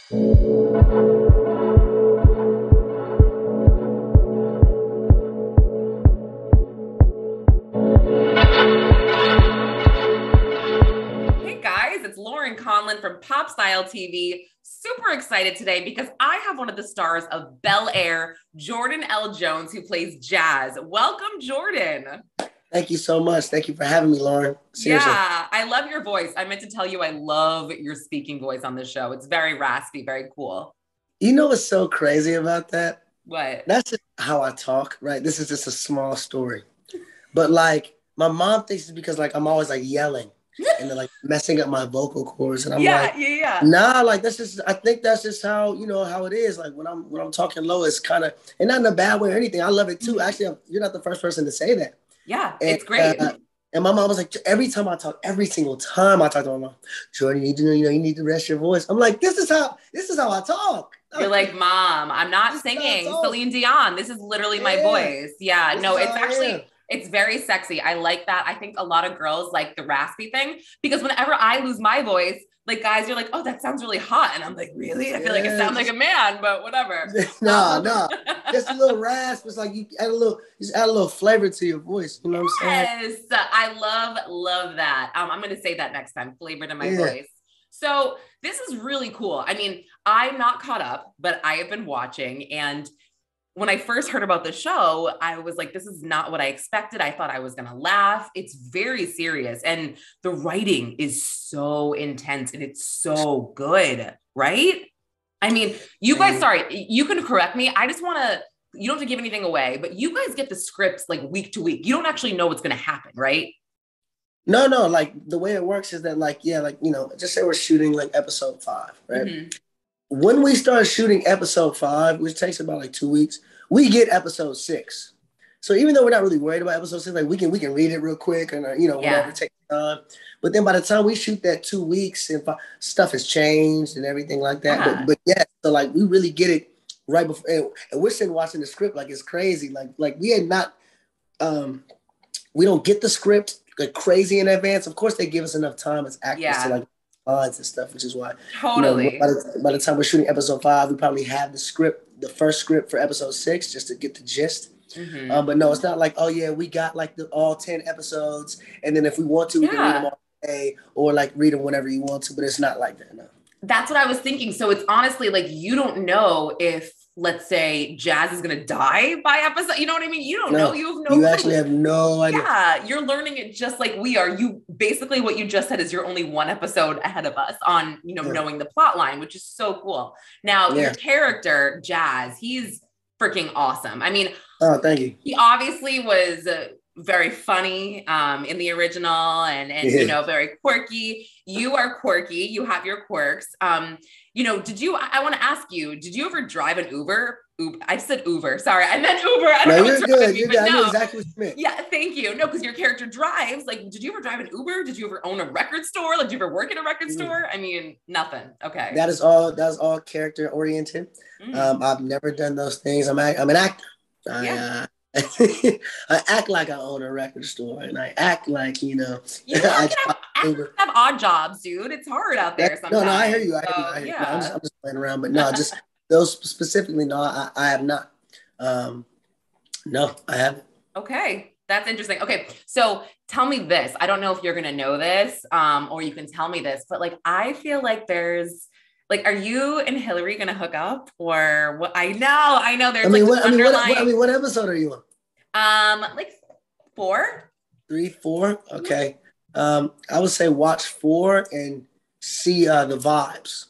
From Pop Style TV. Super excited today because I have one of the stars of Bel-Air, Jordan L. Jones, who plays Jazz. Welcome, Jordan. Thank you so much. Thank you for having me, Lauren. Seriously. Yeah, I love your voice. I meant to tell you I love your speaking voice on the show. It's very raspy, very cool. You know what's so crazy about that? What? That's just how I talk, right? This is just a small story. But like, my mom thinks it's because like I'm always like yelling. And they're like messing up my vocal cords, and I'm nah, like that's just. I think that's just how how it is. Like when I'm talking low, it's kind of, and not in a bad way or anything. I love it too. Actually, you're not the first person to say that. Yeah, it's great. And my mom was like, every single time I talk to my mom, Jordan, you need to you need to rest your voice. I'm like, this is how I talk. You're like, Mom, I'm not singing Celine Dion. This is literally my voice. Yeah, no, it's actually. It's very sexy. I like that. I think a lot of girls like the raspy thing because whenever I lose my voice, like guys, you're like, oh, that sounds really hot. And I'm like, really? I feel like it sounds like a man, but whatever. No. Just a little rasp. It's like you add a little flavor to your voice. You know what I'm saying? Yes. I love that. I'm going to say that next time, flavor to my voice. So this is really cool. I mean, I'm not caught up, but I have been watching, and when I first heard about the show, I was like, this is not what I expected. I thought I was going to laugh. It's very serious. And the writing is so intense and it's so good, right? I mean, you guys, sorry, you can correct me. I just want to, you don't have to give anything away, but you guys get the scripts like week to week. You don't actually know what's going to happen, right? No. Like the way it works is that just say we're shooting like episode 5, right? Mm-hmm. When we start shooting episode 5, which takes about like 2 weeks, we get episode 6. So even though we're not really worried about episode 6, like we can read it real quick and whatever, take time. But then by the time we shoot that 2 weeks, and stuff has changed and everything like that. But yeah, so like we really get it right before, and we're sitting watching the script like it's crazy. Like we had not, we don't get the script like crazy in advance. Of course, they give us enough time as actors to like lines and stuff, which is why totally by the time we're shooting episode 5, we probably have the first script for episode 6 just to get the gist. Mm-hmm. But no, it's not like, oh yeah, we got like all 10 episodes, and then if we want to, we can read them all day, or like read them whenever you want to. But it's not like that. No. That's what I was thinking. So it's honestly like you don't know if, let's say, Jazz is going to die by episode. You know what I mean? You don't know. You have no clue. You actually have no idea. Yeah, you're learning it just like we are. You basically, what you just said is you're only one episode ahead of us on, knowing the plot line, which is so cool. Now, your character, Jazz, he's freaking awesome. I mean, oh, thank you. He obviously was very funny in the original and very quirky. You are quirky. You have your quirks. I want to ask you, did you ever drive an Uber? I said Uber. Sorry, I meant Uber. I don't know you're good. You're good. I know exactly what you meant. Yeah, thank you. No, because your character drives. Like, did you ever drive an Uber? Did you ever own a record store? Like, did you ever work in a record store? I mean, nothing. Okay. That is all character oriented. I've never done those things. I'm an actor. I act like I own a record store, and I act like I have odd jobs, dude. It's hard out there sometimes. No, I hear you. I hear you. I'm just playing around, but no, just those specifically. No, I have not. No, I haven't. Okay, that's interesting. Okay, so tell me this. I don't know if you're gonna know this, or you can tell me this, but like I feel like there's. Like, are you and Hillary gonna hook up, or what? I know. There's what episode are you on? Like 4. 3, 4. Okay. I would say watch 4 and see the vibes,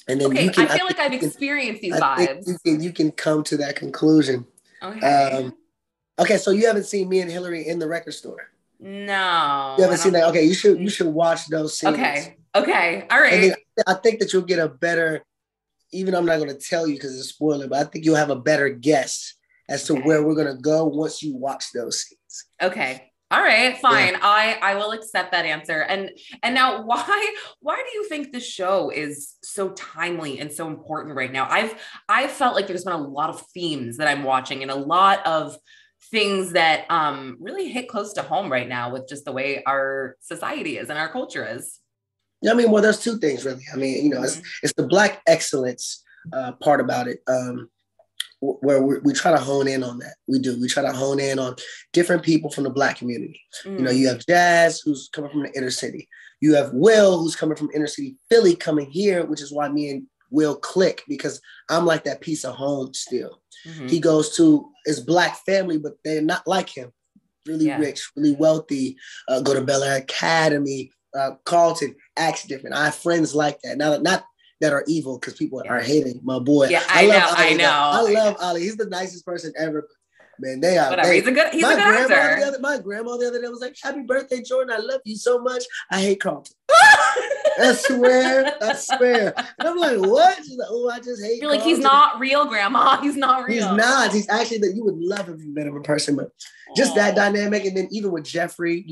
and then you can. I feel like I've experienced these vibes. You can come to that conclusion. Okay. Okay. So you haven't seen me and Hillary in the record store? No. You haven't seen that? Okay. You should watch those scenes. Okay. All right. And I think that you'll get a better, even I'm not going to tell you because it's a spoiler, but I think you'll have a better guess as to where we're going to go once you watch those scenes. Okay. All right, fine. Yeah. I will accept that answer. And now why do you think the show is so timely and so important right now? I've felt like there's been a lot of themes that I'm watching and a lot of things that really hit close to home right now with just the way our society is and our culture is. I mean, well, there's two things really. I mean, it's the Black excellence part about it. Where we try to hone in on that. We do. We try to hone in on different people from the Black community. You have Jazz, who's coming from the inner city. You have Will, who's coming from inner city Philly, coming here, which is why me and Will click, because I'm like that piece of home still. He goes to his Black family, but they're not like him. Really rich, really wealthy, go to Bel-Air Academy, Carlton, acts different. I have friends like that. Not that are evil, because people are hating my boy. Yeah, I love Ali. He's the nicest person ever. Man, they are. Whatever. He's a good actor. My grandma the other day was like, "Happy birthday, Jordan. I love you so much. I hate Carlton." I swear. And I'm like, what? She's like, oh, I just hate You're like, he's not real, Grandma. He's not real. He's not. He's actually that you would love if you met him in person, but just that dynamic. And then even with Jeffrey,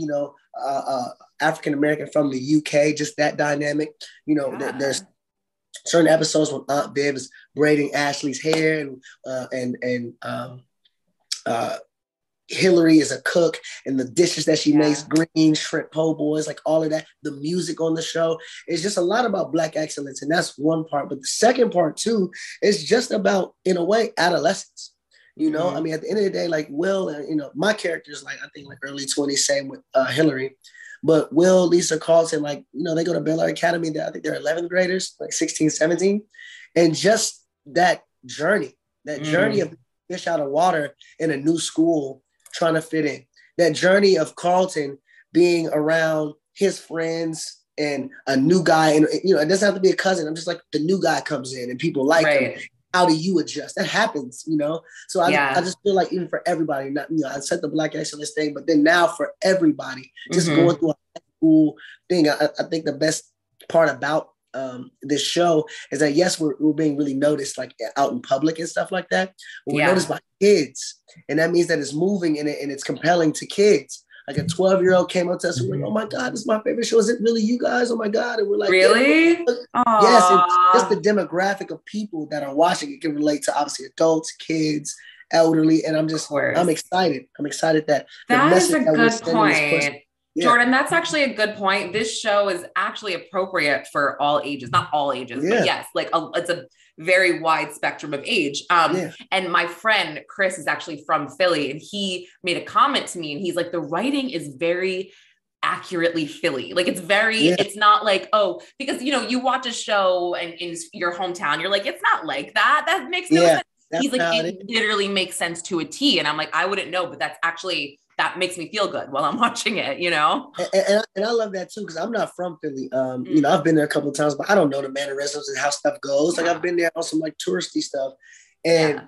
African-American from the UK, just that dynamic. There's certain episodes when Aunt Viv is braiding Ashley's hair and Hillary is a cook, and the dishes that she makes, green shrimp po' boys, like all of that, the music on the show, it's just a lot about Black excellence. And that's one part. But the second part too, is just about, in a way, adolescence. I mean, at the end of the day, like Will, my character's like, I think like early 20s, same with Hillary. But Will, Lisa, Carlton, like, they go to Bel-Air Academy. I think they're 11th graders, like 16, 17. And just that journey of fish out of water in a new school, trying to fit in. That journey of Carlton being around his friends and a new guy. And, it doesn't have to be a cousin. I'm just like, the new guy comes in and people like him. How do you adjust? That happens, So I just feel like even for everybody, not, I said the Black excellence thing, but then now for everybody, just going through a high school thing. I think the best part about this show is that, yes, we're being really noticed, like out in public and stuff like that. But we're noticed by kids. And that means that it's moving and it's compelling to kids. Like a 12-year-old came up to us and we're like, oh my God, this is my favorite show. Is it really you guys? Oh my God. And we're like, really? Yeah. Yes. And just the demographic of people that are watching it can relate to obviously adults, kids, elderly. And I'm excited. I'm excited that is a good point. Yeah. Jordan, that's actually a good point. This show is actually appropriate for all ages, not all ages, but yes, like it's a very wide spectrum of age. And my friend Chris is actually from Philly, and he made a comment to me, and he's like, the writing is very accurately Philly. Like it's very, it's not like, oh, because you watch a show and in your hometown, you're like, it's not like that. That makes no sense. He's like, it literally makes sense to a T. And I'm like, I wouldn't know, but that's actually, that makes me feel good while I'm watching it, And I love that too, because I'm not from Philly. I've been there a couple of times, but I don't know the mannerisms and how stuff goes. Like I've been there on some like touristy stuff. And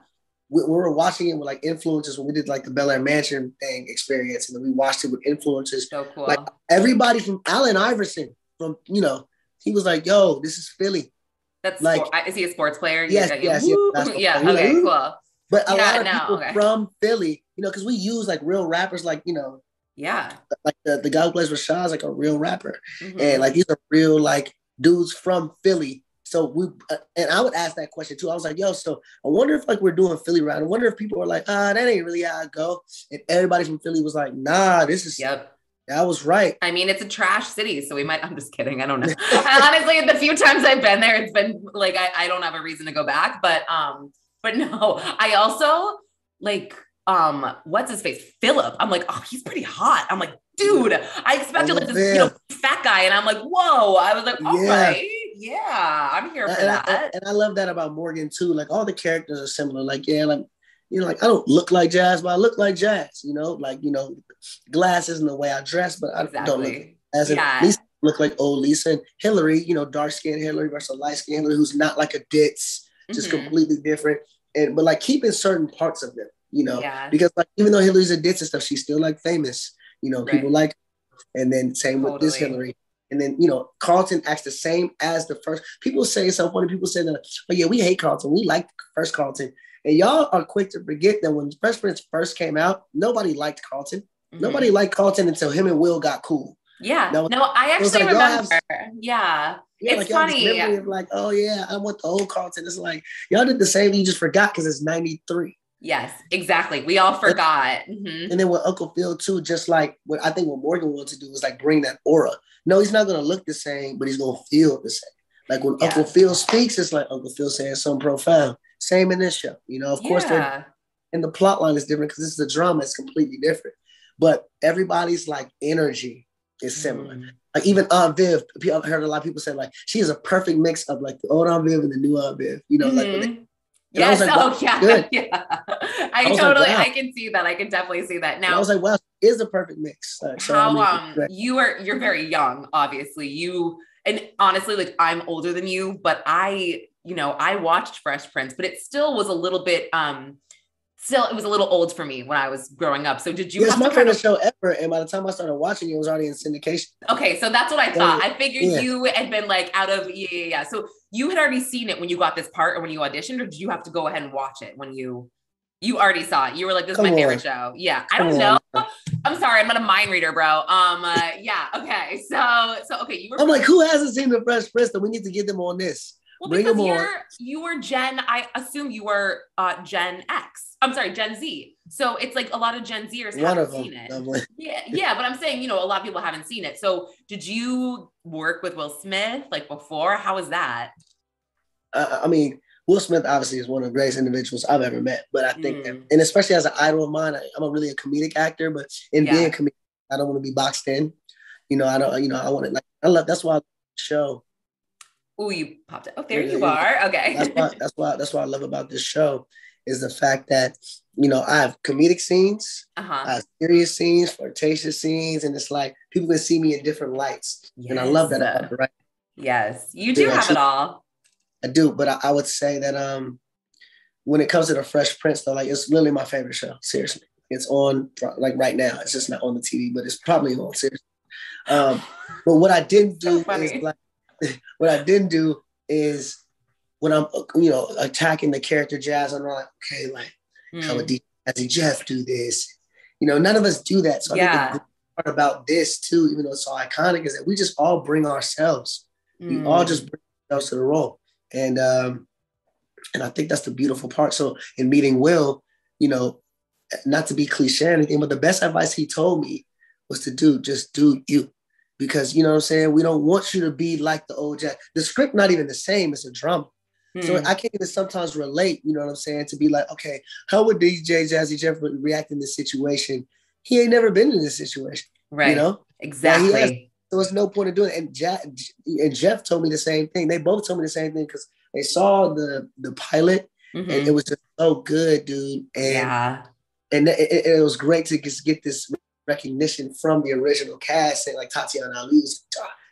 we were watching it with like influencers when we did like the Bel-Air Mansion thing experience. And then we watched it with influencers. So cool. Like everybody from Allen Iverson, he was like, yo, this is Philly. That's like, is he a sports player? Yes. Yeah. Okay, cool. But a lot of people from Philly, because we use like real rappers, like, like the guy who plays Rashad is like a real rapper. And like, these are real like dudes from Philly. So and I would ask that question too. I was like, yo, so I wonder if like we're doing Philly rap. I wonder if people are like, that ain't really how I go. And everybody from Philly was like, nah, this is, that was right. I mean, it's a trash city, so I'm just kidding. I don't know. Honestly, the few times I've been there, it's been like, I don't have a reason to go back, but no, I also like, what's his face? Philip. I'm like, oh, he's pretty hot. I'm like, dude, I expected like this, fat guy. And I'm like, whoa. I was like, all right. Yeah, I'm here for that. And I love that about Morgan too. Like all the characters are similar. Like, like I don't look like Jazz, but I look like Jazz, glasses and the way I dress, but I don't look as Lisa look like old Lisa. And Hillary, dark-skinned Hillary versus light-skinned Hillary, who's not like a ditz, just completely different. But like keeping certain parts of them, because like even though Hillary's a ditz and stuff, she's still like famous, people like her. And then same with this Hillary. And then, Carlton acts the same as the first. People say it's so funny. People say that, oh yeah, we hate Carlton. We like the first Carlton. And y'all are quick to forget that when Fresh Prince first came out, nobody liked Carlton. Nobody liked Carlton until him and Will got cool. Yeah. No, I actually remember. It's like funny. Of like, oh yeah, I want the old Carlton. It's like, y'all did the same. You just forgot because it's 93. Yes, exactly. We all forgot. And then with Uncle Phil too, just like what I think what Morgan wanted to do was like bring that aura. No, he's not gonna look the same, but he's gonna feel the same. Like when Uncle Phil speaks, it's like Uncle Phil saying something profound. Same in this show. You know, of course, and the plot line is different because this is a drama. It's completely different. But everybody's like energy is similar. Like even Aunt Viv, I've heard a lot of people say like she is a perfect mix of like the old Aunt Viv and the new Aunt Viv. You know, like when they, yes. Like, wow, yeah. I totally, like, wow. I can see that. I can definitely see that. Now, and I was like, wow, it is a perfect mix. So how you're very young, obviously. And honestly, like I'm older than you, but I watched Fresh Prince, but it still was a little bit it was a little old for me when I was growing up. So did you? It's my favorite show ever, and by the time I started watching it was already in syndication. Okay, so that's what I thought. I figured you had been like out of So you had already seen it when you got this part, or when you auditioned, or did you have to go ahead and watch it when you already saw it? You were like, "This is my favorite show." Yeah, I don't know. I'm sorry, I'm not a mind reader, bro. Yeah, okay. So okay, I'm like, who hasn't seen the Fresh Prince? We need to get them on this. Well, bring because you were Gen, I assume you were Gen X. I'm sorry, Gen Z. So it's like a lot of Gen Zers haven't seen it. Yeah, but I'm saying, a lot of people haven't seen it. So did you work with Will Smith like before? How was that? I mean, Will Smith obviously is one of the greatest individuals I've ever met. But I think, and especially as an idol of mine, I'm really a comedic actor. But in being a comedian, I don't want to be boxed in. I don't. I want to like. I love. That's why I love the show. Oh, you popped it. Oh, there you are. Okay. That's what I love about this show is the fact that, I have comedic scenes, I have serious scenes, flirtatious scenes, and it's like people can see me in different lights. Yes. And I love that about the right. Yes, you do have it all. I do, but I would say that when it comes to the Fresh Prince, though, like it's literally my favorite show. Seriously. It's on like right now. It's just not on the TV, but it's probably on, seriously. But what I didn't do is like what I didn't do is when I'm, attacking the character Jazz, I'm like, okay, like, how would Jazzy Jeff do this? None of us do that. So I think the good part about this too, even though it's so iconic, is that we just all bring ourselves. We all just bring ourselves to the role. And I think that's the beautiful part. So in meeting Will, not to be cliche or anything, but the best advice he told me was to just do you. Because, you know what I'm saying? We don't want you to be like the old Jazz. The script not even the same. It's a drama. So I can't even sometimes relate, you know what I'm saying? To be like, okay, how would DJ Jazzy Jeff react in this situation? He ain't never been in this situation. Right. Exactly. So there's no point in doing it. And Jeff told me the same thing. They both told me the same thing because they saw the pilot and it was just so good, dude. And it was great to just get this recognition from the original cast, and like Tatiana Ali was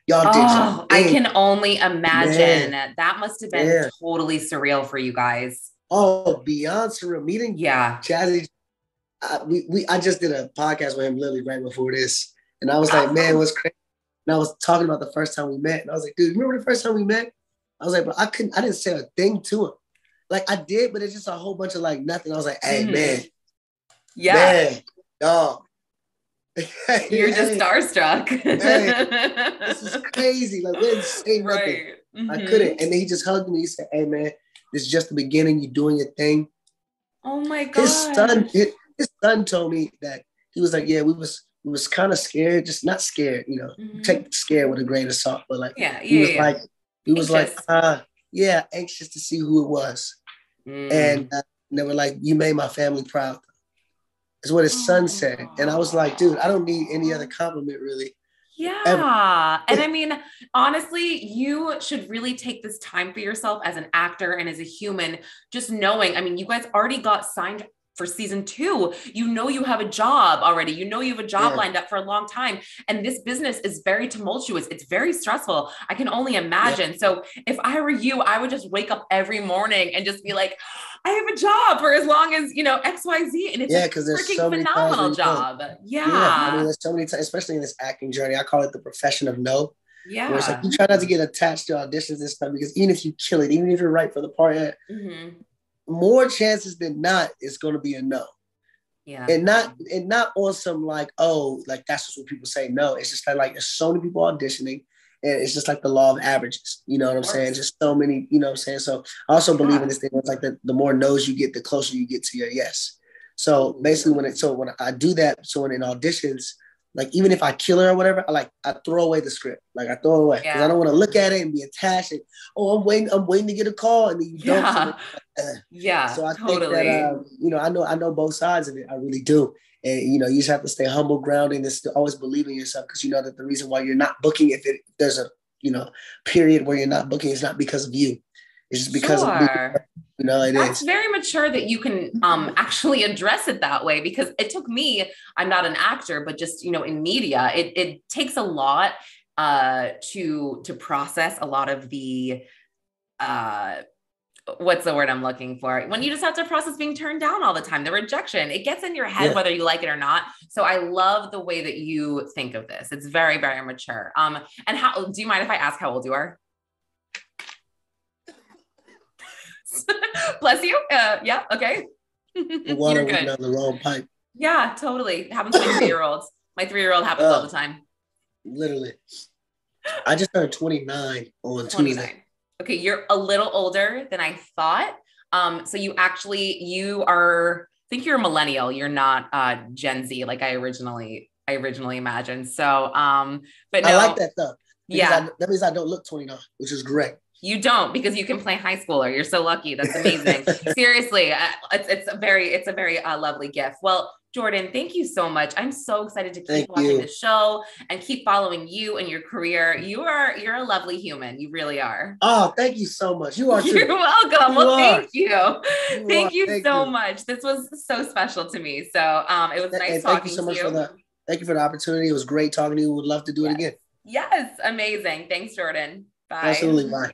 y'all did. I can only imagine that must have been totally surreal for you guys. Oh, beyond surreal. Meeting Jazzy. I just did a podcast with him literally right before this, and I was like, man, what's crazy? And I was talking about the first time we met, and I was like, dude, remember the first time we met? I was like, but I didn't say a thing to him. Like I did, but it's just a whole bunch of like nothing. I was like, hey, man, dog. You're just starstruck. This is crazy. Like, we didn't say nothing. I couldn't. And then he just hugged me. He said, hey, man, this is just the beginning. You're doing your thing. Oh, my God. His son told me that he was like, yeah, we was kind of scared, just not scared, take scared with a grain of salt. But like, he was like, anxious to see who it was. And they were like, you made my family proud. Is what his son said. And I was like, dude, I don't need any other compliment, really. Yeah. Ever. And I mean, honestly, you should really take this time for yourself as an actor and as a human, just knowing, I mean, you guys already got signed for season 2. You have a job already. You have a job lined up for a long time. And this business is very tumultuous. It's very stressful. I can only imagine. So if I were you, I would just wake up every morning and just be like, I have a job for as long as, XYZ. And it's a freaking phenomenal job. I mean, there's so many times, especially in this acting journey, I call it the profession of no. Yeah. Where it's like, you try not to get attached to auditions and stuff, because even if you kill it, even if you're right for the part, more chances than not, it's going to be a no. Yeah. And not on some like, oh, like that's just what people say. No, it's just like there's so many people auditioning, And it's just like the law of averages. You know what I'm saying? Just so many, you know what I'm saying? So I also believe in this thing. It's like the more no's you get, the closer you get to your yes. So basically when I do that, so when in auditions, like even if I kill her or whatever, I throw away the script. Like I throw it away because I don't want to look at it and be attached. And, I'm waiting to get a call, and then you don't. So, so I think that I know both sides of it. I really do. And you just have to stay humble, grounded, and still always believe in yourself, because you know that the reason why you're not booking, if there's a period where you're not booking, it's not because of you. It's just because of That's very mature that you can actually address it that way, because it took me, I'm not an actor, but just, in media, it takes a lot to process a lot of the, what's the word I'm looking for? When you just have to process being turned down all the time, the rejection, it gets in your head, whether you like it or not. So I love the way that you think of this. It's very, very mature. And do you mind if I ask how old you are? Bless you. Yeah. Okay. Water went down the wrong pipe. Yeah, totally. It happens to my 3-year-olds. My 3-year-old happens all the time. Literally. I just turned 29 on 29. Tuesday. Okay. You're a little older than I thought. So you are, I think you're a millennial. You're not Gen Z like I originally imagined. So, but no, I like that though. Yeah. That means I don't look 29, which is great. You don't, because you can play high schooler. You're so lucky. That's amazing. Seriously, it's a very lovely gift. Well, Jordan, thank you so much. I'm so excited to keep watching the show and keep following you and your career. You're a lovely human. You really are. Oh, thank you so much. You are too. You're welcome. Thank you. Thank you so much. This was so special to me. So it was nice talking to you. Thank you for the opportunity. It was great talking to you. Would love to do it again. Yes, amazing. Thanks, Jordan. Bye. Absolutely. Bye.